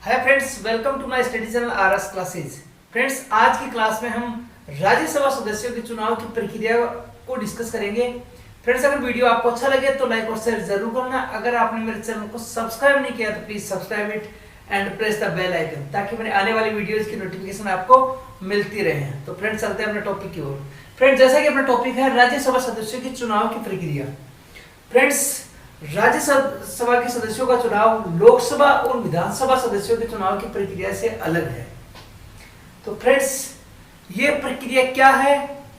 Hi friends, welcome to my study channel RS classes. Friends, आज की class में हम राज्यसभा सदस्यों के चुनाव की प्रक्रिया को डिस्कस करेंगे। फ्रेंड्स, अगर वीडियो आपको अच्छा लगे तो लाइक और शेयर जरूर करना। अगर आपने मेरे चैनल को सब्सक्राइब नहीं किया तो please subscribe it and press the bell icon, ताकि मेरे आने वाली वीडियोज की नोटिफिकेशन आपको मिलती रहे। तो फ्रेंड्स, चलते हैं अपने टॉपिक की ओर। फ्रेंड्स, जैसा कि अपना टॉपिक है राज्यसभा सदस्यों के चुनाव की प्रक्रिया। फ्रेंड्स, राज्यसभा के सदस्यों का चुनाव लोकसभा और विधानसभा सदस्यों के चुनाव की प्रक्रिया से अलग है। तो फ्रेंड्स, ये प्रक्रिया क्या है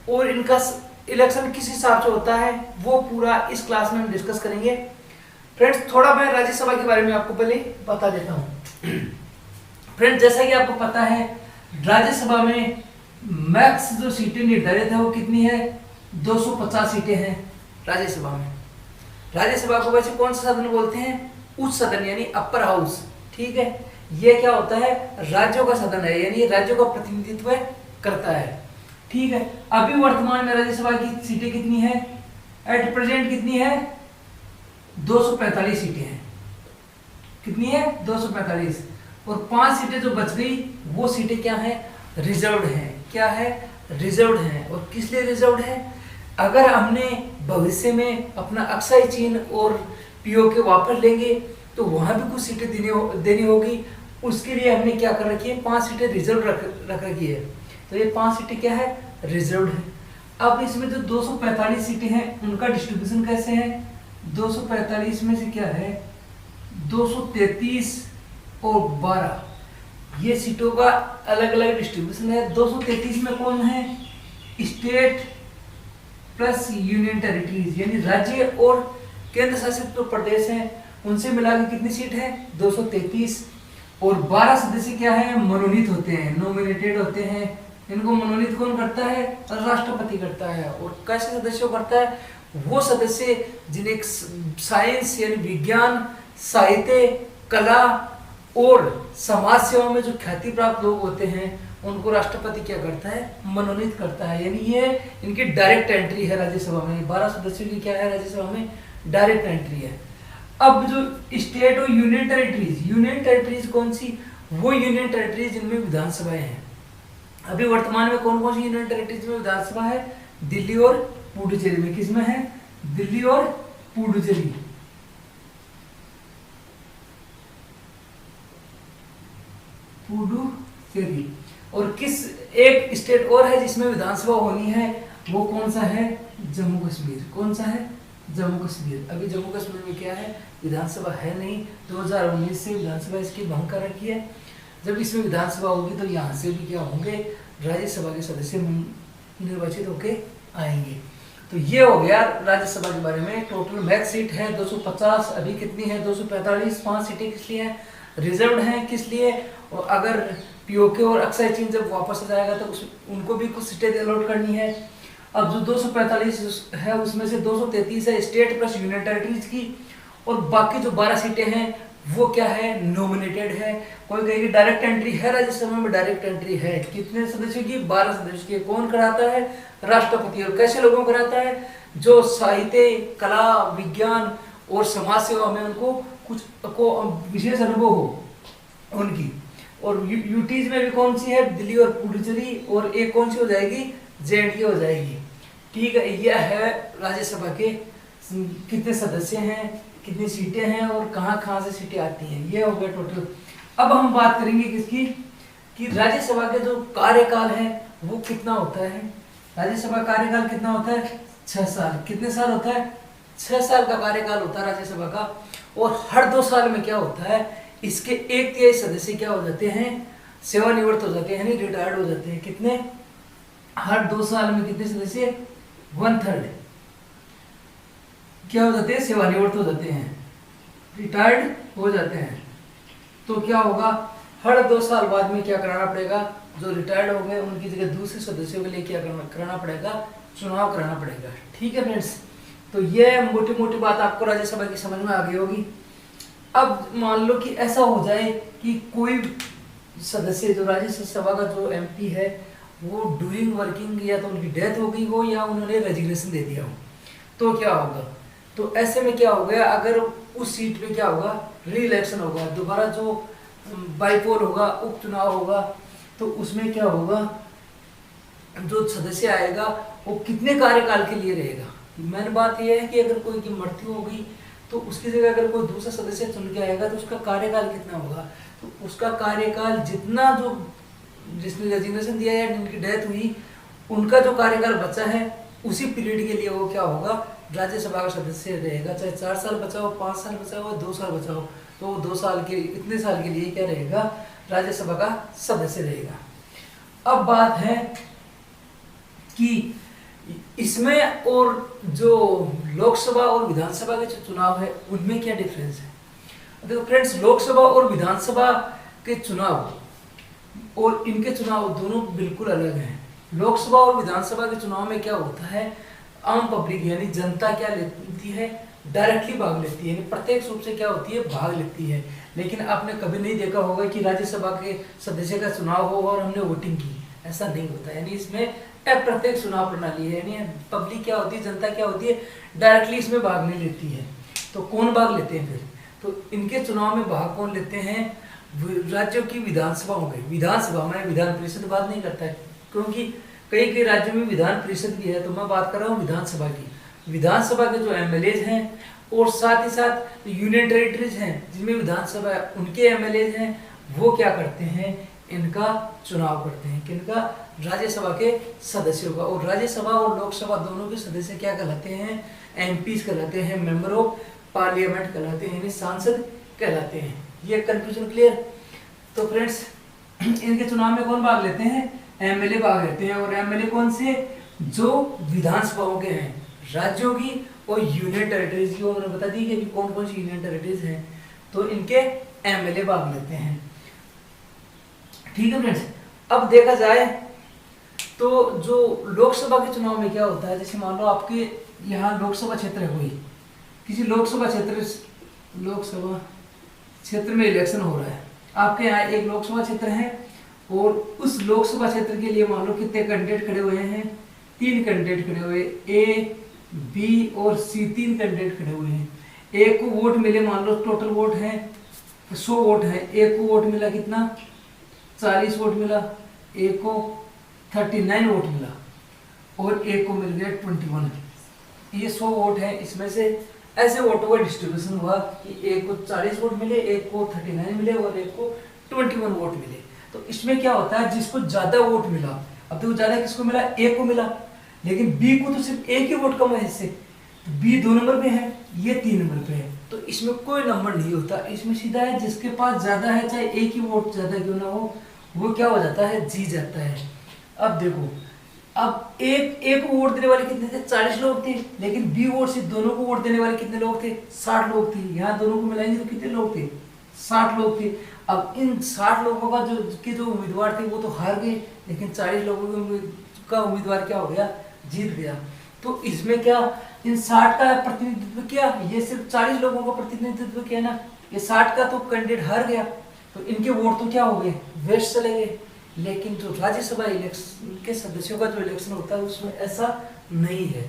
और इनका इलेक्शन किस हिसाब से होता है, वो पूरा इस क्लास में हम डिस्कस करेंगे। फ्रेंड्स, थोड़ा मैं राज्यसभा के बारे में आपको पहले बता देता हूँ। फ्रेंड्स, जैसा कि आपको पता है, राज्यसभा में मैक्स जो सीटें निर्धारित है वो कितनी है, 250 सीटें हैं राज्यसभा में। राज्यसभा को वैसे कौन सा सदन बोलते हैं, उच्च सदन यानी अपर हाउस। ठीक है, ये क्या होता है, राज्यों का सदन है, यानी राज्यों का प्रतिनिधित्व करता है। ठीक है, अभी वर्तमान में राज्यसभा की सीटें कितनी है, एट प्रेजेंट कितनी है, 245 सीटें हैं। कितनी है, 245। और 5 सीटें जो बच गई वो सीटें क्या है, रिजर्व्ड हैं। क्या है, रिजर्व्ड हैं। और किस लिए रिजर्व्ड है, अगर हमने भविष्य में अपना अक्साई चीन और पीओके वापस लेंगे तो वहां भी कुछ सीटें देनी होगी। उसके लिए हमने क्या कर रखी है, 5 सीटें रिजर्व रख रखी है। तो ये 5 सीटें क्या है, रिजर्व्ड है। अब इसमें जो 245 सीटें हैं उनका डिस्ट्रीब्यूशन कैसे है, 245 में से क्या है, 233 और 12 ये सीटों का अलग अलग डिस्ट्रीब्यूशन है। 233 में कौन है, स्टेट प्लस यूनियन टेरिटरीज, यानी राज्य और केंद्र शासित जो प्रदेश हैं उनसे मिलाकर कितनी सीट है, 233। और 12 सदस्य क्या है, मनोनीत होते हैं, नॉमिनेटेड होते हैं। इनको मनोनीत कौन करता है, राष्ट्रपति करता है। और कैसे सदस्यों करता है, वो सदस्य जिन्हें साइंस यानी विज्ञान, साहित्य, कला और समाज सेवा में जो ख्याति प्राप्त लोग होते हैं उनको राष्ट्रपति क्या करता है, मनोनीत करता है। यानी ये इनकी डायरेक्ट एंट्री है राज्यसभा में। 12 सदस्यों की क्या है, राज्यसभा में डायरेक्ट एंट्री है। अब जो स्टेट और यूनियन टेरिटरीज कौन सी, वो यूनियन टेरिटरीज जिनमें विधानसभाएं हैं। अभी वर्तमान में कौन कौन सी यूनियन टेरिटरीज में विधानसभा है, दिल्ली और पुडुचेरी में। किसमें है, दिल्ली और पुडुचेरी। पुडुचेरी। और किस एक स्टेट और है जिसमें विधानसभा होनी है, वो कौन सा है, जम्मू कश्मीर। कौन सा है, जम्मू कश्मीर। अभी जम्मू कश्मीर में क्या है, विधानसभा है नहीं। 2019 से विधानसभा इसकी भंग कर रखी है। जब इसमें विधानसभा होगी तो यहाँ से भी क्या होंगे, राज्यसभा के सदस्य निर्वाचित होके आएंगे। तो ये हो गया राज्यसभा के बारे में। टोटल मैक्स सीट है 250, अभी कितनी है, 245। 5 सीटें किस लिए हैं, रिजर्व्ड हैं। किस लिए, और अगर पीओके और अक्साई चीन जब वापस आ जाएगा तो उनको भी कुछ सीटें अलॉट करनी है। अब जो 245 है उसमें से 233 है स्टेट प्लस यूनियन टेरिटरीज की, और बाकी जो 12 सीटें हैं वो क्या है, नॉमिनेटेड है। कोई कहेगी डायरेक्ट एंट्री है, राज्यसभा में डायरेक्ट एंट्री है। कितने सदस्यों की, 12 सदस्यों की। कौन कराता है, राष्ट्रपति। और कैसे लोगों को कराता है, जो साहित्य, कला, विज्ञान और समाज सेवा में उनको कुछ को विशेष अनुभव हो उनकी। और यूटीज में भी कौन सी है, दिल्ली और पुडुचेरी। और एक कौन सी हो जाएगी, जेएंडके हो जाएगी। ठीक है, यह है राज्यसभा के कितने सदस्य हैं, कितनी सीटें हैं और कहाँ कहाँ से सीटें आती हैं, ये हो गया टोटल। अब हम बात करेंगे किसकी, कि राज्यसभा के जो कार्यकाल है वो कितना होता है। राज्यसभा कार्यकाल कितना होता है, 6 साल। कितने साल होता है, 6 साल का कार्यकाल होता है राज्यसभा का। और हर 2 साल में क्या होता है, इसके 1/3 सदस्य क्या हो जाते हैं, सेवानिवृत्त हो जाते हैं, यानी रिटायर्ड हो जाते हैं। कितने, हर 2 साल में कितने सदस्य, 1/3 क्या हो जाते हैं, सेवानिवृत्त हो जाते हैं, रिटायर्ड हो जाते हैं। तो क्या होगा, हर 2 साल बाद में क्या कराना पड़ेगा, जो रिटायर्ड हो गए उनकी जगह दूसरे सदस्यों के लिए क्या कराना पड़ेगा, चुनाव कराना पड़ेगा। ठीक है फ्रेंड्स, तो ये मोटी मोटी बात आपको राज्यसभा की समझ में आ गई होगी। अब मान लो कि ऐसा हो जाए कि कोई सदस्य जो राज्यसभा का जो एमपी है वो ड्यूरिंग वर्किंग या तो उनकी डेथ हो गई हो या उन्होंने रेजिग्नेशन दे दिया हो, तो क्या होगा, तो ऐसे में क्या हो गया, अगर उस सीट पे क्या होगा, री इलेक्शन होगा, दोबारा जो बाईपोल होगा, उपचुनाव होगा, तो उसमें क्या होगा, जो सदस्य आएगा वो कितने कार्यकाल के लिए रहेगा। मेन बात यह है कि अगर कोई की मृत्यु हो गई तो उसकी जगह अगर कोई दूसरा सदस्य चुन के आएगा तो उसका कार्यकाल कितना होगा, तो उसका कार्यकाल जितना जो जिसने रेजिग्नेशन दिया है, जिनकी डेथ हुई, उनका जो कार्यकाल बचा है उसी पीरियड के लिए वो क्या होगा, राज्यसभा का सदस्य रहेगा। चाहे 4 साल बचा हो, 5 साल बचा हो, 2 साल बचा हो, तो 2 साल के इतने साल के लिए क्या रहेगा, राज्यसभा का सदस्य रहेगा। अब बात है कि इसमें और जो लोकसभा और विधानसभा के जो चुनाव है उनमें क्या डिफरेंस है। देखो फ्रेंड्स, लोकसभा और विधानसभा के चुनाव और इनके चुनाव दोनों बिल्कुल अलग हैं। लोकसभा और विधानसभा के चुनाव में क्या होता है, आम पब्लिक यानी जनता क्या लेती है, डायरेक्टली भाग लेती है, यानी प्रत्यक्ष रूप से क्या होती है, भाग लेती है। लेकिन आपने कभी नहीं देखा होगा कि राज्यसभा के सदस्य का चुनाव हो और हमने वोटिंग की, ऐसा नहीं होता। यानी इसमें अप्रत्यक्ष चुनाव प्रणाली है, यानी पब्लिक क्या होती है, जनता क्या होती है, डायरेक्टली इसमें भाग नहीं लेती है। तो कौन भाग लेते हैं फिर, तो इनके चुनाव में भाग कौन लेते हैं, राज्यों की विधानसभा हो गई। विधानसभा में विधान परिषद बात नहीं करता है, क्योंकि कई कई राज्यों में विधान परिषद भी है, तो मैं बात कर रहा हूँ विधानसभा की। विधानसभा के जो एमएलए हैं और साथ ही साथ यूनियन टेरिटरीज हैं जिनमें विधानसभा है, उनके एमएलए हैं, वो क्या करते हैं, इनका चुनाव करते हैं, किनका, राज्यसभा के सदस्यों का। और राज्यसभा और लोकसभा दोनों के सदस्य क्या कहलाते हैं, एमपीज कहलाते हैं, मेंबर ऑफ पार्लियामेंट कहलाते हैं, यानी सांसद कहलाते हैं। ये कंफ्यूजन क्लियर। तो फ्रेंड्स, इनके चुनाव में कौन भाग लेते हैं, एमएलए भाग लेते हैं। और एमएलए कौन से, जो विधानसभाओं के हैं, राज्यों की और यूनियन टेरिटरीज की। उन्होंने बता दी कि कौन कौन सी यूनियन टेरिटरीज हैं, तो इनके एमएलए भाग लेते हैं। ठीक है फ्रेंड्स। अब देखा जाए तो जो लोकसभा के चुनाव में क्या होता है, जैसे मान लो आपके यहाँ लोकसभा क्षेत्र है, कोई किसी लोकसभा क्षेत्र में इलेक्शन हो रहा है, आपके यहाँ एक लोकसभा क्षेत्र है और उस लोकसभा क्षेत्र के लिए मान लो कितने कैंडिडेट खड़े हुए हैं, 3 कैंडिडेट खड़े हुए, ए, बी और सी, 3 कैंडिडेट खड़े हुए हैं। एक को वोट मिले, मान लो टोटल वोट है 100 वोट है, एक को वोट मिला कितना, 40 वोट मिला, एक को 39 वोट मिला और एक को मिल गया 21। ये 100 वोट है, इसमें से ऐसे वोटों का डिस्ट्रीब्यूशन हुआ कि एक को 40 वोट मिले, एक को 39 मिले और एक को 21 वोट मिले। तो इसमें क्या होता है, जिसको ज्यादा वोट मिला, अब तो ज्यादा किसको मिला, ए को मिला, लेकिन बी को तो सिर्फ एक ही वोट कम है इससे, तो बी 2 नंबर पे है, ये 3 नंबर पे है, तो इसमें कोई नंबर नहीं होता। इसमें सीधा है, जिसके पास ज्यादा है, चाहे एक ही वोट ज्यादा क्यों ना हो, वो क्या हो जाता है, जीत जाता है। अब देखो, अब एक को वोट देने वाले कितने थे, 40 लोग थे, लेकिन बी वोट से दोनों को वोट देने वाले कितने लोग थे, 60 लोग थे। यहाँ दोनों को मिलाएंगे तो कितने लोग थे, 60 लोग थे। अब इन 60 लोगों का जो उम्मीदवार थे वो तो हार गए, लेकिन 40 लोगों का उम्मीदवार क्या हो गया, जीत गया। तो इसमें क्या, इन 60 का प्रतिनिधित्व किया, ये सिर्फ 40 लोगों का प्रतिनिधित्व किया ना, ये 60 का तो कैंडिडेट हार गया, तो इनके वोट तो क्या हो गए, वेस्ट चले गए। लेकिन जो राज्यसभा इलेक्शन के सदस्यों का जो इलेक्शन होता है उसमें ऐसा नहीं है।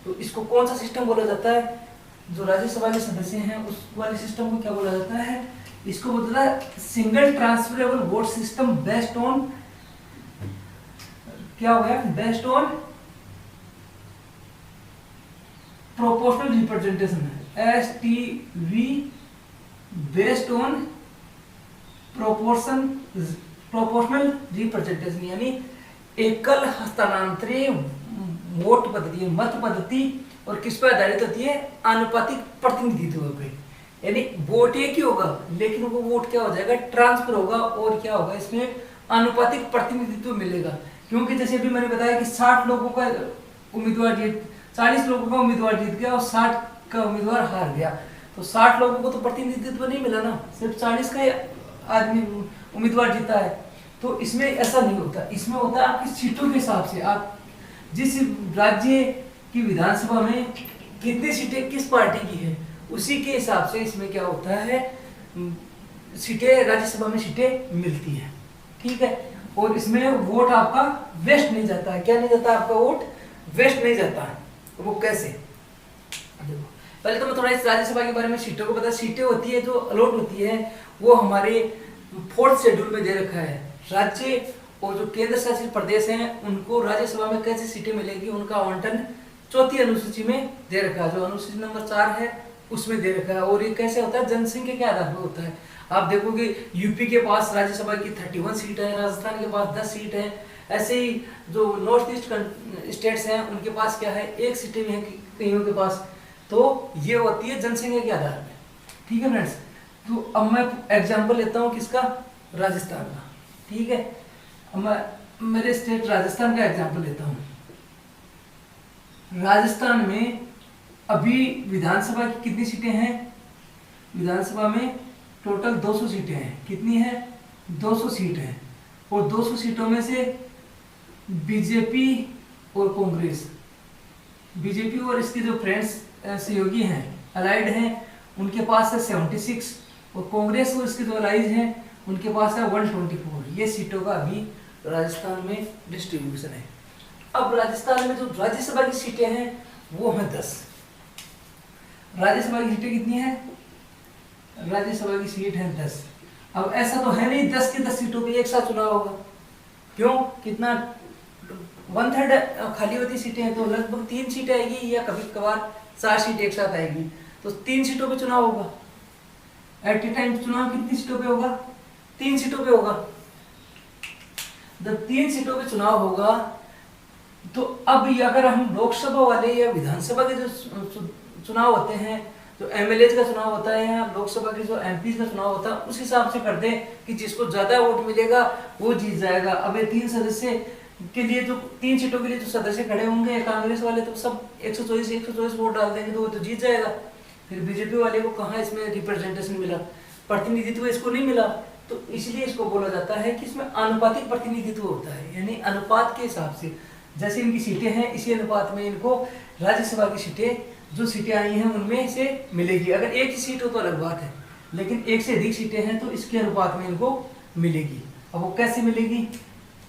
तो इसको कौन सा सिस्टम बोला जाता है, जो राज्यसभा के सदस्य हैं उस वाले सिस्टम को क्या बोला जाता है, इसको बोलता है single transferable vote system based on, क्या हो गया, based on proportional representation, STV, based on proportional representation, यानी एकल हस्तांतरणीय वोट पद्धति, मत पद्धति, और किस पर आधारित होती है, आनुपातिक प्रतिनिधित्व पे। यानी वोट एक ही होगा, लेकिन वो वोट क्या हो जाएगा, ट्रांसफर होगा, और क्या होगा, इसमें आनुपातिक प्रतिनिधित्व मिलेगा। क्योंकि जैसे अभी मैंने बताया कि 60 लोगों का उम्मीदवार जीत, 40 लोगों का उम्मीदवार जीत गया और 60 का उम्मीदवार हार गया, तो 60 लोगों को तो प्रतिनिधित्व नहीं मिला ना, सिर्फ 40 का आदमी उम्मीदवार जीता है। तो इसमें ऐसा नहीं होता, इसमें होता है आपकी सीटों के हिसाब से, आप जिस राज्य की विधानसभा में कितनी सीटें किस पार्टी की है, उसी के हिसाब से इसमें क्या होता है, सीटें, राज्यसभा में सीटें मिलती हैं। ठीक है, और इसमें वोट आपका वेस्ट नहीं जाता है, क्या नहीं जाता, आपका वोट वेस्ट नहीं जाता है। वो कैसे, देखो पहले तो मैं थोड़ा इस राज्यसभा के बारे में सीटों को बता। सीटें होती है जो अलॉट होती है, वो हमारे फोर्थ शेड्यूल में दे रखा है। राज्य और जो केंद्र शासित प्रदेश हैं उनको राज्यसभा में कैसी सीटें मिलेगी, उनका आवंटन चौथी अनुसूची में दे रखा है। जो अनुसूची नंबर 4 है उसमें दे रखा है। और ये कैसे होता है, जनसंख्या के आधार पर होता है। आप देखोगे यूपी के पास राज्यसभा की 31 सीट है, राजस्थान के पास 10 सीट है। ऐसे ही जो नॉर्थ ईस्ट स्टेट्स हैं उनके पास क्या है, 1 सीटें भी हैं कईयों के पास। तो ये होती है जनसंख्या के आधार पर। ठीक है फ्रेंड्स, तो अब मैं एग्जाम्पल लेता हूँ किसका, राजस्थान का। ठीक है, अब मैं मेरे स्टेट राजस्थान का एग्जाम्पल लेता हूँ। राजस्थान में अभी विधानसभा की कितनी सीटें हैं, विधानसभा में टोटल 200 सीटें हैं। कितनी है, 200 सीट हैं। और 200 सीटों में से बीजेपी और कांग्रेस, बीजेपी और इसके जो फ्रेंड्स सहयोगी हैं, अलाइड हैं, उनके पास है 76। और कांग्रेस और इसके जो अलाइज हैं उनके पास है 124। ये सीटों का अभी राजस्थान में डिस्ट्रीब्यूशन है। अब राजस्थान में जो राज्यसभा की सीटें हैं वो हैं 10। राज्यसभा की सीटें कितनी हैं, राज्यसभा की सीट है 10। अब ऐसा तो है नहीं 10 की 10 सीटों पे एक साथ चुनाव होगा। क्यों, कितना 1/3 खाली होती सीटें हैं, तो लगभग 3 सीटें आएगी या कभी कभार 4 सीट एक साथ आएगी। तो 3 सीटों पे चुनाव होगा। एट ए टाइम चुनाव कितनी सीटों पे होगा, 3 सीटों पे होगा। जब 3 सीटों पे चुनाव होगा तो अब ये अगर हम लोकसभा वाले या विधानसभा के जो चुनाव होते हैं, जो एमएलए का चुनाव होता है या लोकसभा के जो एमपी का चुनाव होता है, उस हिसाब से करते हैं कि जिसको ज्यादा वोट मिलेगा वो जीत जाएगा। अब ये 3 सदस्य के लिए जो 3 सीटों के लिए जो सदस्य खड़े होंगे कांग्रेस वाले, तो सब 124 वोट डाल देंगे तो वो तो जीत जाएगा। फिर बीजेपी वाले को कहाँ इसमें रिप्रेजेंटेशन मिला, प्रतिनिधित्व इसको नहीं मिला। तो इसलिए इसको बोला जाता है कि इसमें आनुपातिक प्रतिनिधित्व होता है, यानी अनुपात के हिसाब से जैसे इनकी सीटें हैं इसी अनुपात में इनको राज्यसभा की सीटें, जो सीटें आई हैं उनमें से मिलेगी। अगर एक ही सीट हो तो अलग बात है, लेकिन एक से अधिक सीटें हैं तो इसके अनुपात में इनको मिलेगी। अब वो कैसे मिलेगी,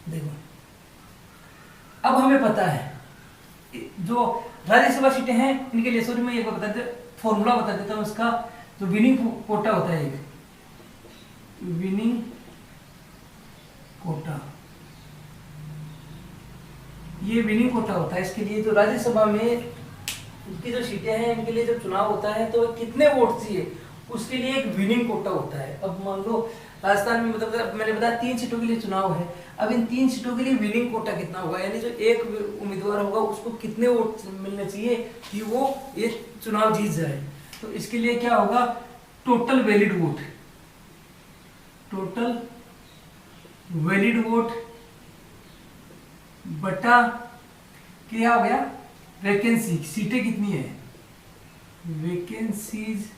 देखो अब हमें पता है जो राज्यसभा सीटें हैं इनके लिए, सॉरी मैं ये फॉर्मूला बता देता हूँ इसका। जो विनिंग कोटा होता है, एक विनिंग कोटा, ये विनिंग कोटा होता है इसके लिए। तो राज्यसभा में इनकी जो सीटें हैं इनके लिए जब चुनाव होता है तो कितने वोट चाहिए उसके लिए एक विनिंग कोटा होता है। अब मान लो राजस्थान में मतलब मैंने बताया 3 सीटों के लिए चुनाव है। अब इन 3 सीटों के लिए विनिंग कोटा कितना होगा, यानी जो एक उम्मीदवार होगा उसको कितने वोट मिलने चाहिए कि वो ये चुनाव जीत जाए। तो इसके लिए क्या होगा, total valid vote, total valid vote बटा क्या हो गया, वैकेंसी, सीटें कितनी है, वैकेंसीज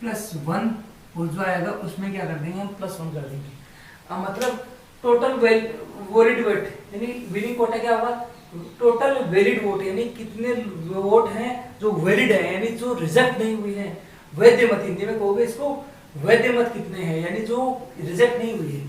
+1, और जो आएगा उसमें क्या कर देंगे हम +1 कर देंगे। मतलब टोटल वैलिड वोट, यानी विनिंग कोटा क्या होगा, टोटल वैलिड वोट, यानी कितने वोट हैं जो वैलिड है, यानी जो रिजेक्ट नहीं हुई है। वैध मत हिंदी में कहोगे इसको, वैध मत कितने हैं, यानी जो रिजेक्ट नहीं हुई है।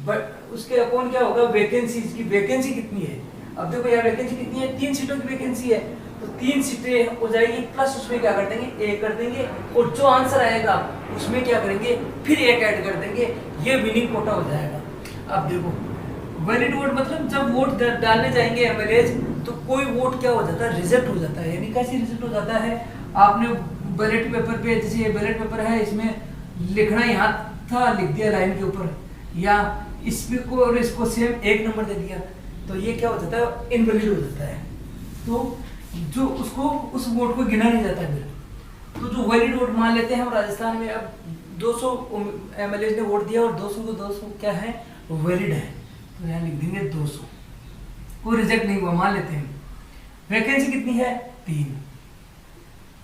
बट उसके अपॉन क्या होगा, वैकेंसी की वैकेंसी कितनी है। अब देखो यार वैकेंसी कितनी है, 3 सीटों की वैकेंसी है, तो 3 सीटें हो जाएगी प्लस उसमें क्या कर देंगे, 1 कर देंगे, और जो आंसर आएगा उसमें क्या करेंगे, फिर 1 ऐड कर देंगे, ये विनिंग कोटा हो जाएगा। अब देखो वैलिड वोट मतलब जब वोट डालने जाएंगे एमएलए तो कोई वोट क्या हो जाता है, रिजेक्ट हो जाता है। यानी कैसे रिजेक्ट हो जाता है, आपने बैलेट पेपर पे, जैसे बैलेट पेपर है इसमें लिखना यहाँ था, लिख दिया लाइन के ऊपर, या इसको और इसको सेम 1 नंबर दे दिया, तो ये क्या हो जाता है, इनवैलिड हो जाता है। तो जो उसको उस वोट को गिना नहीं जाता फिर। तो जो वैलिड वोट मान लेते हैं हम राजस्थान में, अब 200 एमएलए ने वोट दिया और 200 को 200 क्या है, वैलिड है, तो यहाँ लिख देंगे 200, कोई रिजेक्ट नहीं हुआ मान लेते हैं। वैकेंसी कितनी है, 3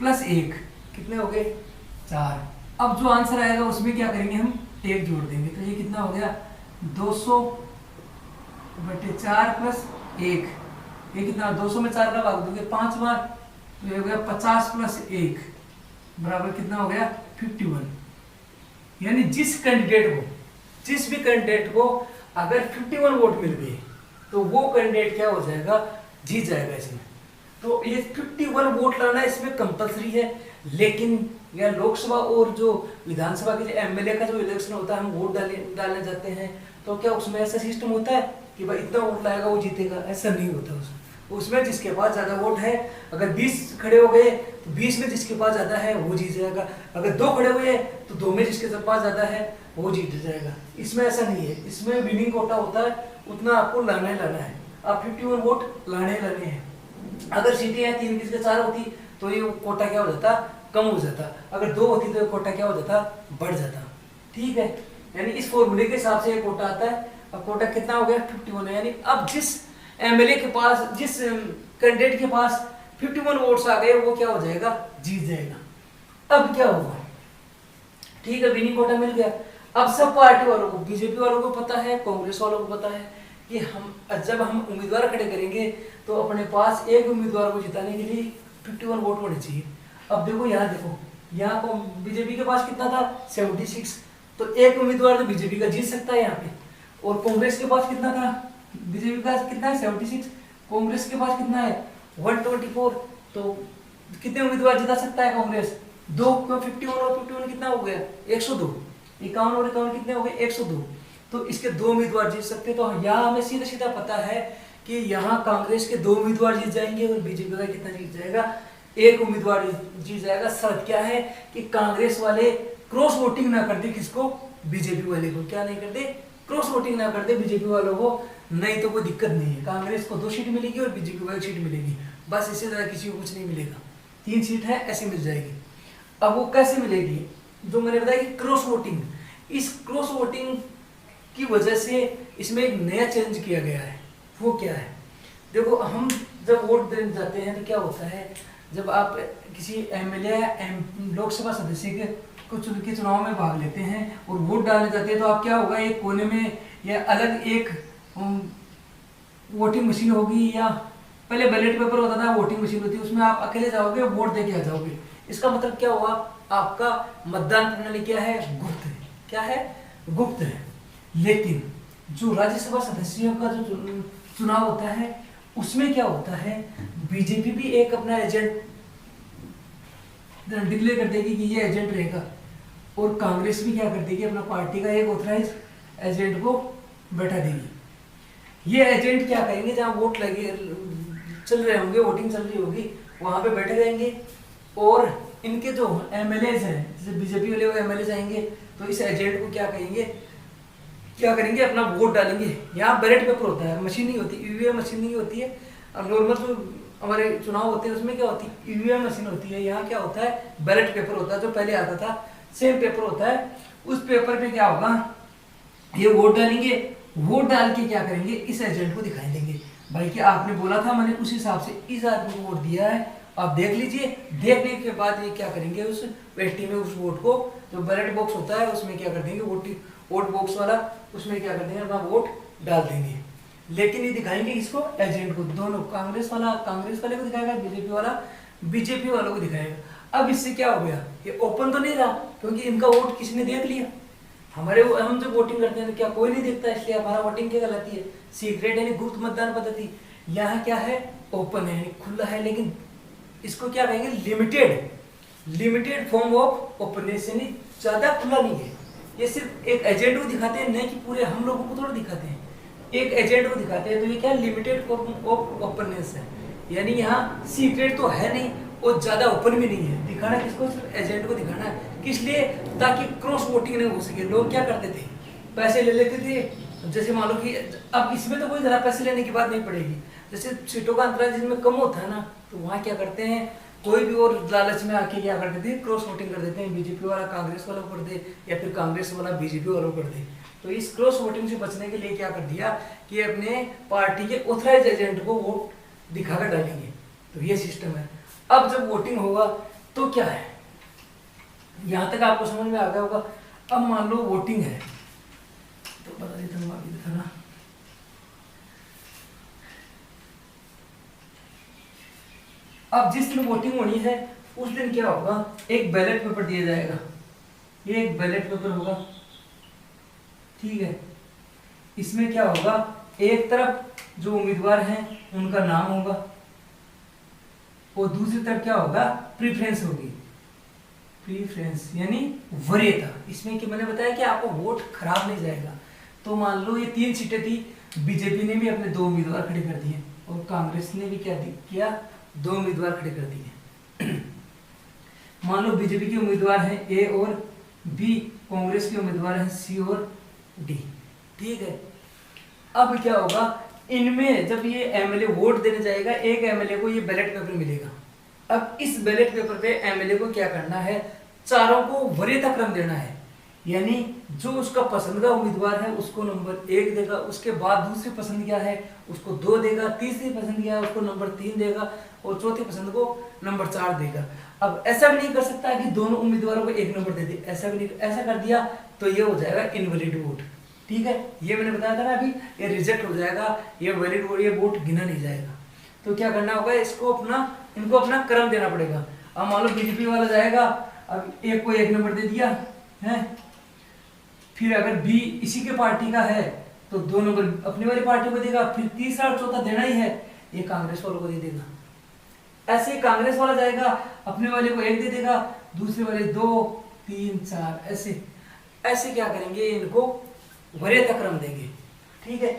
+ 1 कितने हो गए, 4। अब जो आंसर आएगा उसमें क्या करेंगे हम, 1 जोड़ देंगे, तो ये कितना हो गया, 200/4 + 1, ये कितना, 200 में 4 का भाग दोगे 5 बार, तो ये हो गया 50 + 1 बराबर कितना हो गया, 51। यानी जिस कैंडिडेट को, जिस भी कैंडिडेट को अगर 51 वोट मिल गए तो वो कैंडिडेट क्या हो जाएगा, जीत जाएगा इसमें। तो ये 51 वोट लाना इसमें कंपलसरी है, लेकिन या लोकसभा और जो विधानसभा के एमएलए का जो इलेक्शन होता है, हम वोट डालने जाते हैं, तो क्या उसमें ऐसा सिस्टम होता है कि भाई इतना वोट लाएगा वो जीतेगा? ऐसा नहीं होता। उसमें जिसके पास ज्यादा वोट है, अगर 20 खड़े हो गए तो 20 में जिसके पास ज्यादा है वो जीत जाएगा, अगर 2 खड़े हुए तो 2 में जिसके पास ज्यादा है वो जीत जाएगा। इसमें ऐसा नहीं है, इसमें विनिंग कोटा होता है, उतना आपको लाना ही लाना है। आप 51 वोट लाने ही लाने हैं। अगर सीटें हैं 3 की 4 होती तो ये कोटा क्या हो जाता, कम हो जाता। अगर 2 होती तो कोटा क्या हो जाता, बढ़ जाता। ठीक है, यानी इस फॉर्मूले के हिसाब से कोटा आता है। अब कोटा कितना हो गया, 51 है। यानी अब जिस एमएलए के पास, जिस कैंडिडेट के पास 51 वोट्स आ गए वो क्या हो जाएगा, जीत जाएगा। अब क्या होगा, ठीक है, विनिंग कोटा मिल गया। अब सब पार्टी वालों को, बीजेपी वालों को पता है, कांग्रेस वालों को पता है कि जब हम उम्मीदवार खड़े करेंगे तो अपने पास एक उम्मीदवार को जिताने के लिए 51 वोट होने चाहिए। अब देखो यहाँ को बीजेपी के पास कितना था, 76, तो एक उम्मीदवार तो बीजेपी का जीत सकता है यहाँ पे। और कांग्रेस के पास कितना था, बीजेपी का कितना है 76, कांग्रेस के पास कितना है 124, तो कितने उम्मीदवार जिता सकता है कांग्रेस, 2, 51 और 51 कितना हो गया 102, 51 और 51 कितने हो गए 102, तो इसके 2 उम्मीदवार जीत सकते। तो यहाँ हमें सीधा सीधा पता है कि यहाँ कांग्रेस के 2 उम्मीदवार जीत जाएंगे और बीजेपी का कितना जीत जाएगा, 1 उम्मीदवार जीत जाएगा। शर्त क्या है कि कांग्रेस वाले क्रॉस वोटिंग ना कर दे, किसको, बीजेपी वाले को, क्या नहीं कर दे, क्रॉस वोटिंग ना कर दे बीजेपी वालों को, नहीं तो कोई दिक्कत नहीं है। कांग्रेस को 2 सीट मिलेगी और बीजेपी को 1 सीट मिलेगी, बस इससे ज्यादा किसी को कुछ नहीं मिलेगा। 3 सीट है ऐसे मिल जाएगी। अब वो कैसे मिलेगी, जो मैंने बताया कि क्रॉस वोटिंग, इस क्रॉस वोटिंग की वजह से इसमें एक नया चेंज किया गया है। वो क्या है, देखो हम जब वोट देने जाते हैं तो क्या होता है, जब आप किसी एमएलए या लोकसभा सदस्य के चुनाव में भाग लेते हैं और वोट डालने जाते हैं, तो आप क्या होगा, एक कोने में या अलग एक वोटिंग मशीन होगी, या पहले बैलेट पेपर होता था, वोटिंग मशीन होती है, उसमें आप अकेले जाओगे वोट दे के आ जाओगे। इसका मतलब क्या हुआ, आपका मतदान प्रणाली क्या है, गुप्त है। क्या है, गुप्त है। लेकिन जो राज्यसभा सदस्यों का जो चुनाव होता है उसमें क्या होता है, बीजेपी भी एक अपना एजेंट डिक्लेयर कर देगी कि ये एजेंट रहेगा, और कांग्रेस भी क्या कर देगी, अपना पार्टी का एक ऑथराइज एजेंट को बैठा देगी। ये एजेंट क्या करेंगे, जहाँ वोट लगे चल रहे होंगे, वोटिंग चल रही होगी, वहां पे बैठे रहेंगे, और इनके जो एमएलए हैं, जैसे बीजेपी वाले वो एमएलए जाएंगे, तो इस एजेंट को क्या करेंगे, अपना वोट डालेंगे। यहाँ बैलेट पेपर होता है, मशीन नहीं होती, ईवीएम मशीन नहीं होती है। अब नॉर्मल जो हमारे चुनाव होते हैं उसमें क्या होती है, ईवीएम मशीन होती है। यहाँ क्या होता है, बैलेट पेपर होता है, जो पहले आता था सेम पेपर होता है। उस पेपर पे क्या होगा, ये वोट डालेंगे, वोट डाल के क्या करेंगे, इस एजेंट को दिखाई देंगे, भाई कि आपने बोला था, मैंने उस हिसाब से इस आदमी को वोट दिया है, आप देख लीजिए। देखने के बाद ये क्या करेंगे, उस पेटी में उस वोट को, जो बैलेट बॉक्स होता है उसमें क्या कर देंगे, वोट बॉक्स वाला, उसमें क्या कर देंगे, अपना वोट डाल देंगे। लेकिन ये दिखाएंगे किसको, एजेंट को। दोनों, कांग्रेस वाले को दिखाएगा, बीजेपी वालों को दिखाएगा। अब इससे क्या हो गया, ये ओपन तो नहीं रहा, क्योंकि इनका वोट किसी ने देख लिया। हम जब वोटिंग करते हैं तो क्या कोई नहीं देखता, इसलिए हमारा वोटिंग क्या कहलाती है, सीक्रेट यानी गुप्त मतदान पद्धति। यहाँ क्या है, ओपन है, खुला है, लेकिन इसको क्या कहेंगे, लिमिटेड फॉर्म ऑफ ओपननेस, यानी ज्यादा खुला नहीं है। ये सिर्फ एक एजेंट को दिखाते हैं, नहीं कि पूरे हम लोगों को थोड़ा दिखाते हैं, एक एजेंट को दिखाते हैं। तो ये क्या, लिमिटेड फॉर्म ऑफ ओपननेस है, यानी यहाँ सीक्रेट तो है नहीं और ज्यादा ओपन भी नहीं है। दिखाना किसको, सिर्फ एजेंट को दिखाना है। किस लिए, ताकि क्रॉस वोटिंग नहीं हो सके। लोग क्या करते थे, पैसे ले लेते थे, जैसे मान लो कि अब इसमें तो कोई ज्यादा पैसे लेने की बात नहीं पड़ेगी, जैसे सीटों का अंतराल जिनमें कम होता है ना, तो वहाँ क्या करते हैं, कोई भी और लालच में आके क्या करते थे, क्रॉस वोटिंग कर देते हैं, बीजेपी वाला कांग्रेस वाला कर दे, या फिर कांग्रेस वाला बीजेपी वाला कर दे। तो इस क्रॉस वोटिंग से बचने के लिए क्या कर दिया कि अपने पार्टी के ऑथराइज एजेंट को वोट दिखाकर डालेंगे। तो ये सिस्टम है। अब जब वोटिंग होगा तो क्या है, यहां तक आपको समझ में आ गया होगा। अब मान लो वोटिंग है, तो बता देता हूँ, आगे दिखाना। अब जिस दिन वोटिंग होनी है उस दिन क्या होगा, एक बैलेट पेपर दिया जाएगा। ये एक बैलेट पेपर होगा, ठीक है। इसमें क्या होगा, एक तरफ जो उम्मीदवार हैं उनका नाम होगा, और दूसरी तरफ क्या होगा, प्रेफरेंस होगी। प्रीफरेंस यानी वरीयता। इसमें कि मैंने बताया कि आपका वोट खराब नहीं जाएगा। तो मान लो ये 3 सीटें थी, बीजेपी ने भी अपने 2 उम्मीदवार खड़े कर दिए और कांग्रेस ने भी क्या किया, 2 उम्मीदवार खड़े कर दिए। मान लो बीजेपी के उम्मीदवार हैं ए और बी, कांग्रेस के उम्मीदवार हैं सी और डी। ठीक है, अब क्या होगा, इनमें जब ये एमएलए वोट देने जाएगा, एक एमएलए को ये बैलेट पेपर मिलेगा। अब इस बैलेट पेपर पे एमएलए को क्या करना है, चारों को वरीयता क्रम देना है। यानी जो उसका पसंद का उम्मीदवार है उसको नंबर 1 देगा, उसके बाद दूसरी पसंद क्या है उसको 2 देगा, तीसरी पसंद क्या है उसको नंबर 3 देगा और चौथी पसंद को नंबर 4 देगा। अब ऐसा भी नहीं कर सकता कि दोनों उम्मीदवारों को 1 नंबर दे दे, ऐसा भी नहीं, ऐसा कर दिया तो ये हो जाएगा इनवैलिड वोट। ठीक है, ये मैंने बताया था ना अभी, ये रिजेक्ट हो जाएगा, ये वैलिड वोट, ये वोट गिना नहीं जाएगा। तो क्या करना होगा, इनको अपना क्रम देना पड़ेगा। अब मान लो बीजेपी वाला जाएगा, अब एक को 1 नंबर दे दिया है, फिर अगर बी इसी के पार्टी का है तो 2 नंबर अपनी वाली पार्टी को देगा, फिर तीसरा और चौथा देना ही है, ये कांग्रेस वालों को दे देगा। ऐसे ही कांग्रेस वाला जाएगा, अपने वाले को 1 दे देगा, दूसरे वाले 2 3 4, ऐसे क्या करेंगे, इनको वरीयता क्रम देंगे। ठीक है,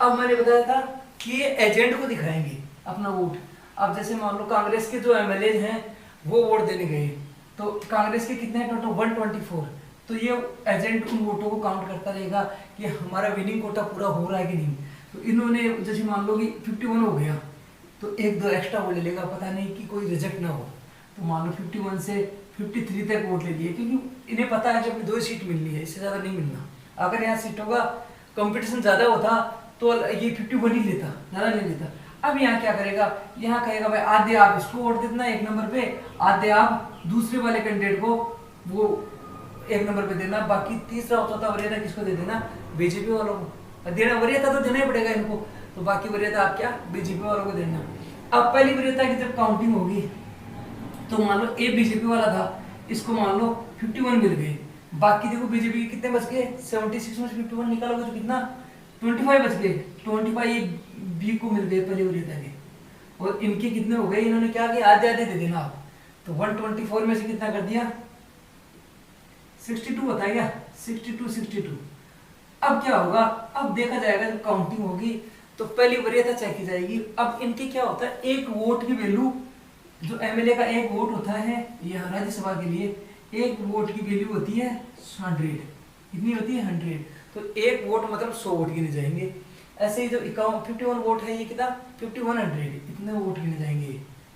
अब मैंने बताया था कि ये एजेंट को दिखाएंगे अपना वोट। अब जैसे मान लो कांग्रेस के जो एमएलए हैं वो वोट देने गए, तो कांग्रेस के कितने टोटल 124, तो ये एजेंट उन वोटों को काउंट करता रहेगा कि हमारा विनिंग कोटा पूरा हो रहा है कि नहीं। तो इन्होंने जैसे मान लो कि 51 हो गया तो 1-2 एक्स्ट्रा वोट ले लेगा, पता नहीं कि कोई रिजेक्ट ना हो। तो मान लो 51 से 53 तक वोट ले लिए, क्योंकि इन्हें पता है कि अपनी 2 सीट मिलनी है, इससे ज़्यादा नहीं मिलना। अगर यहाँ सीटों का कंपटीशन ज़्यादा होता तो ये 51 ही लेता, ज़्यादा नहीं लेता। अब यहाँ क्या करेगा, यहाँ कहेगा भाई आधे आप इसको वोट दे देना 1 नंबर पे, आधे आप दूसरे वाले कैंडिडेट को वो 1 नंबर पे देना, बाकी तीसरा और चौथा वरीयता किसको दे देना, बीजेपी वालों को देना। वरीयता तो देना ही पड़ेगा इनको, तो बाकी वरीयता आप क्या बीजेपी वालों को देना। अब पहली वरीयता की जब काउंटिंग होगी तो मान लो ए बीजेपी वाला था, इसको मान लो 51 मिल गए, बाकी देखो बीजेपी के कितने बच गए, 76 में 51 निकालोगे तो कितना 25 बच गए, 25 ये बी को मिल गए पहले वरीयता के, और इनके कितने हो गए, इन्होंने क्या किया आधे आधे दे देना आप, तो 124 में से कितना कर दिया 62 बताया क्या, 62। अब क्या होगा, अब देखा जाएगा जब काउंटिंग होगी तो पहली वरीयता चेक की जाएगी। अब इनके क्या होता है, एक वोट की वैल्यू, जो एमएलए का एक वोट होता है यह राज्यसभा के लिए, एक वोट की वैल्यू होती है 100, कितनी होती है 100, तो एक वोट मतलब 100 वोट गिने जाएंगे। ऐसे ही जो 51 वोट है ये कितना 5100, इतने वोट गिने जाएंगे।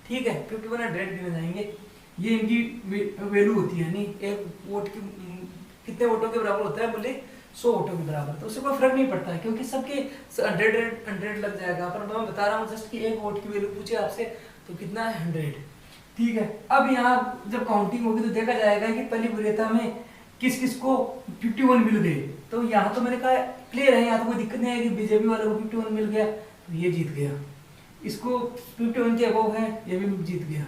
ठीक है, 5100 गिने जाएंगे, ये इनकी वैल्यू होती है। नहीं, एक वोट की कितने वोटों के बराबर होता है, बोले 100 वोटों के बराबर, तो उससे कोई फर्क नहीं पड़ता है क्योंकि सबके 100 लग जाएगा। पर मैं बता रहा हूँ जस्ट कि एक वोट की वैल्यू पूछे आपसे तो कितना है 100। ठीक है, अब यहाँ जब काउंटिंग होगी तो देखा जाएगा कि पहली वरीयता में किस किस को 51 मिल गए। तो यहाँ तो मैंने कहा क्लियर है, यहाँ तो कोई दिक्कत नहीं है कि बीजेपी वाले को 51 मिल गया तो ये जीत गया, इसको 51 के अबव है ये भी जीत गया,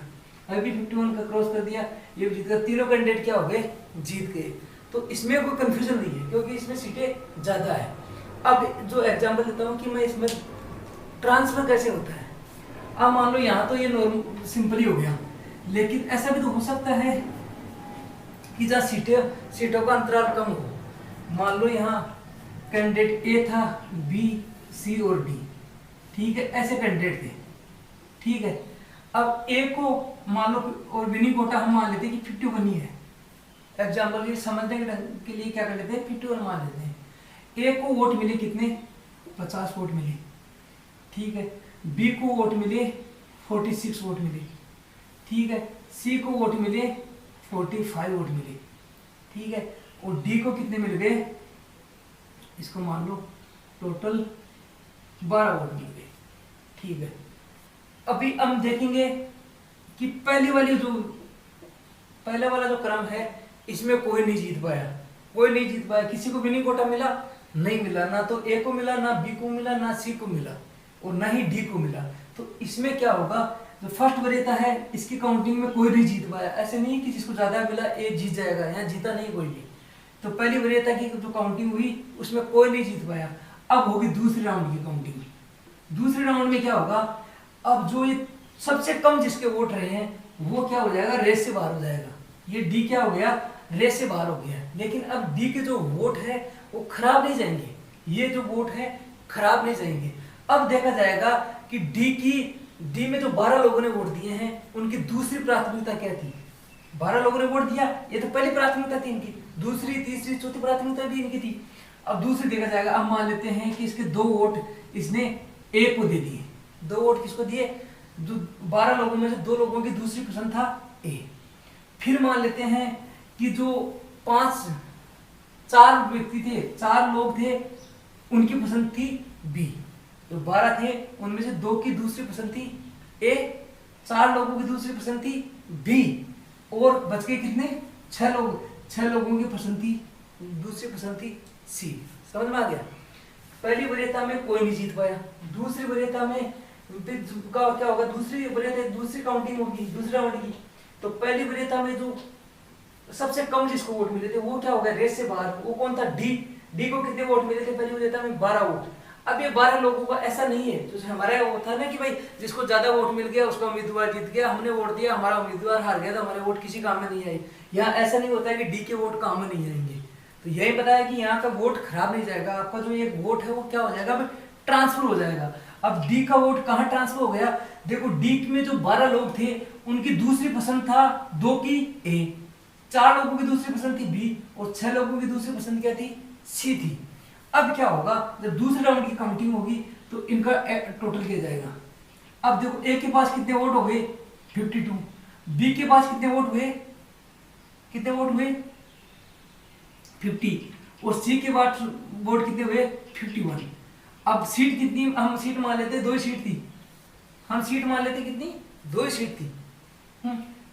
अभी 51 का क्रॉस कर दिया ये भी जीत गया, तीनों कैंडिडेट क्या हो गए, जीत गए। तो इसमें कोई कंफ्यूजन नहीं है क्योंकि इसमें सीटें ज़्यादा है। अब जो एग्जाम्पल देता हूँ कि मैं इसमें ट्रांसफर कैसे होता है। अब मान लो यहाँ तो ये नॉर्मल सिंपल ही हो गया, लेकिन ऐसा भी तो हो सकता है कि जहाँ सीटों का अंतराल कम हो। मान लो यहाँ कैंडिडेट ए था, बी, सी और डी, ठीक है, ऐसे कैंडिडेट थे। ठीक है, अब ए को मान लो, और विनिंग कोटा हम मान लेते हैं कि 51 ही है, एग्जाम्पल ये समझने के लिए क्या कर लेते हैं 51 मान लेते हैं। ए को वोट मिले कितने 50 वोट मिले, ठीक है, बी को वोट मिले 46 वोट मिले, ठीक है, सी को वोट मिले 45 वोट मिले, ठीक है, और डी को कितने मिल गए, इसको मान लो टोटल 12 वोट मिल गए। ठीक है, अभी हम देखेंगे कि पहला वाला जो क्रम है इसमें कोई नहीं जीत पाया, किसी को विनिंग कोटा मिला नहीं मिला, ना तो ए को मिला, ना बी को मिला, ना सी को मिला और ना ही डी को मिला। तो इसमें क्या होगा, जो फर्स्ट वरीयता है इसकी काउंटिंग में कोई नहीं जीत पाया। ऐसे नहीं कि जिसको ज्यादा मिला ए जीत जाएगा, यहाँ जीता नहीं कोई भी। तो पहली वरीयता की जो काउंटिंग हुई उसमें कोई नहीं जीत पाया। अब होगी दूसरे राउंड की काउंटिंग। दूसरे राउंड में क्या होगा, अब जो ये सबसे कम जिसके वोट रहे हैं वो क्या हो जाएगा, रेस से बाहर हो जाएगा। ये डी क्या हो गया, रेस से बाहर हो गया। लेकिन अब डी के जो वोट है वो खराब नहीं जाएंगे, ये जो वोट है खराब नहीं जाएंगे। अब देखा जाएगा कि डी में जो 12 लोगों ने वोट दिए हैं उनकी दूसरी प्राथमिकता क्या थी। 12 लोगों ने वोट दिया, ये तो पहली प्राथमिकता थी इनकी, दूसरी तीसरी चौथी प्राथमिकता भी इनकी थी। अब दूसरी देखा जाएगा, अब मान लेते हैं कि इसके 2 वोट इसने ए को दे दिए। 2 वोट किसको दिए, 12 लोगों में से 2 लोगों की दूसरी पसंद था ए। फिर मान लेते हैं कि जो 4 व्यक्ति थे, 4 लोग थे, उनकी पसंद थी बी। जो 12 थे उनमें से 2 की दूसरी पसंद थी ए, 4 लोगों की दूसरी पसंद थी बी, और बच गए कितने, 6 लोग। 6 लोगों की पसंद थी, दूसरी पसंद थी सी। समझ में आ गया। पहली वरीयता में कोई नहीं जीत पाया, दूसरी वरीयता में क्या होगा, दूसरी वरीयता दूसरी काउंटिंग होगी, दूसरी राउंड की। तो पहली वरीयता में जो सबसे कम जिसको वोट मिले थे वो क्या होगा, रेस से बाहर, वो कौन था, डी को कितने वोट मिले थे पहली वरीयता में, 12 वोट। अब ये 12 लोगों का ऐसा नहीं है तो हमारा वो था ना कि भाई जिसको ज्यादा वोट मिल गया उसका उम्मीदवार जीत गया, हमने वोट दिया हमारा उम्मीदवार हार गया तो हमारे वोट किसी काम में नहीं आए। यहाँ ऐसा नहीं होता है कि डी के वोट काम में नहीं आएंगे। तो यही बताया कि यहाँ का वोट खराब नहीं जाएगा, आपका जो ये वोट है वो क्या हो जाएगा, ट्रांसफर हो जाएगा। अब डी का वोट कहाँ ट्रांसफर हो गया, देखो डी में जो 12 लोग थे उनकी दूसरी पसंद था 2 की ए, 4 लोगों की दूसरी पसंद थी बी, और 6 लोगों की दूसरी पसंद क्या थी, सी थी। अब क्या होगा, जब दूसरे राउंड की काउंटिंग होगी तो इनका टोटल किया जाएगा। अब देखो ए के पास कितने वोट हो गए, 52, बी के पास कितने वोट हुए, 50, और सी के पास वोट कितने हुए, 51। अब सीट कितनी, हम सीट मान लेते 2 सीट थी, हम सीट मान लेते कितनी, 2 सीट थी।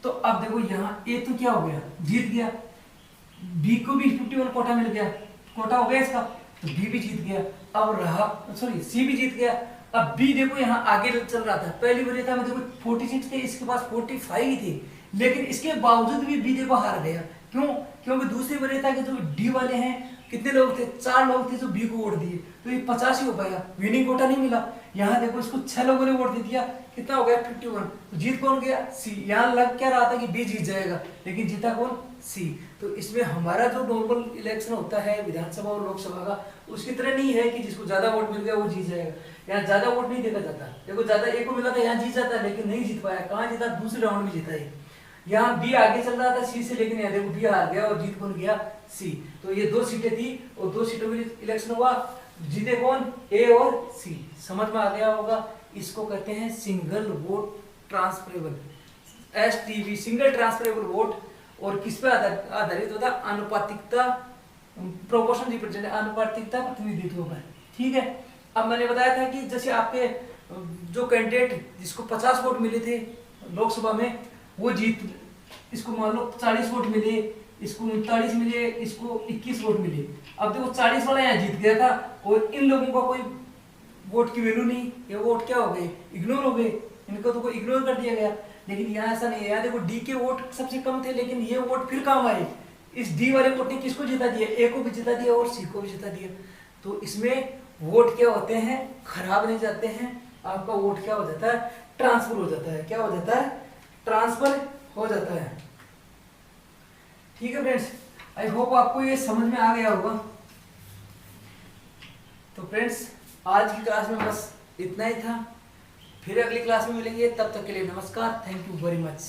तो अब देखो यहाँ ए तो क्या हो गया, जीत गया, बी को भी 51 कोटा मिल गया, कोटा हो गया इसका, तो बी भी जीत गया। अब रहा, सॉरी सी भी जीत गया। अब बी देखो यहाँ आगे चल रहा था, पहली वरीयता में देखो 46 थे, इसके पास 45 ही थे, लेकिन इसके बावजूद भी बी देखो हार गया। क्यों, क्योंकि दूसरी वरीयता के जो डी वाले हैं कितने लोग थे, 4 लोग थे जो बी को वोट दिए, तो ये 50 ही हो पाया, विनिंग कोटा नहीं मिला। यहाँ देखो इसको 6 लोगों ने वोट दे दिया, कितना हो गया, 51। तो जीत कौन गया, सी। यहाँ लग क्या रहा था कि बी जीत जाएगा, लेकिन जीता कौन, सी। तो इसमें हमारा जो नॉर्मल इलेक्शन होता है विधानसभा और लोकसभा का, उसकी तरह नहीं है कि जिसको ज्यादा वोट मिल गया वो जीत जाएगा। यहाँ ज्यादा वोट नहीं देखा जाता, देखो ज्यादा ए को मिला था, यहाँ जीत जाता, लेकिन नहीं जीत पाया। कहाँ जीता, दूसरे राउंड में जीता है। यहाँ बी आगे चल रहा था सी से, लेकिन यहाँ देखो बी हार गया और जीत कौन गया, सी। तो ये 2 सीटें थी और 2 सीटों में इलेक्शन हुआ, जीते कौन, ए और सी। समझ में आ गया होगा। इसको कहते हैं single vote transferable, STV, single transferable vote. और किस पे आधारित होता है, अनुपातिकता, प्रोपोर्शन रिप्रेजेंट, अनुपातिकता प्रतिनिधित्व पर। ठीक है। अब मैंने बताया था कि जैसे आपके जो कैंडिडेट जिसको 50 वोट मिले थे लोकसभा में, वो जीत, इसको मान लो 40 वोट मिले, इसको 39 मिले, इसको 21 वोट मिले। अब देखो 40 वाला यहाँ जीत गया था और इन लोगों का कोई वोट की वैल्यू नहीं, ये वोट क्या हो गए, इग्नोर हो गए, इनको तो कोई इग्नोर कर दिया गया। लेकिन यहाँ ऐसा नहीं है, यहाँ देखो डी के वोट सबसे कम थे, लेकिन ये वोट फिर काम आए। इस डी वाले वोट ने किसको जिता दिया, ए को भी जिता दिया और सी को भी जिता दिया। तो इसमें वोट क्या होते हैं, खराब नहीं जाते हैं, आपका वोट क्या हो जाता है, ट्रांसफर हो जाता है। क्या हो जाता है, ट्रांसफर हो जाता है। ठीक है फ्रेंड्स, आई होप आपको ये समझ में आ गया होगा। तो फ्रेंड्स आज की क्लास में बस इतना ही था, फिर अगली क्लास में मिलेंगे, तब तक के लिए नमस्कार, थैंक यू वेरी मच।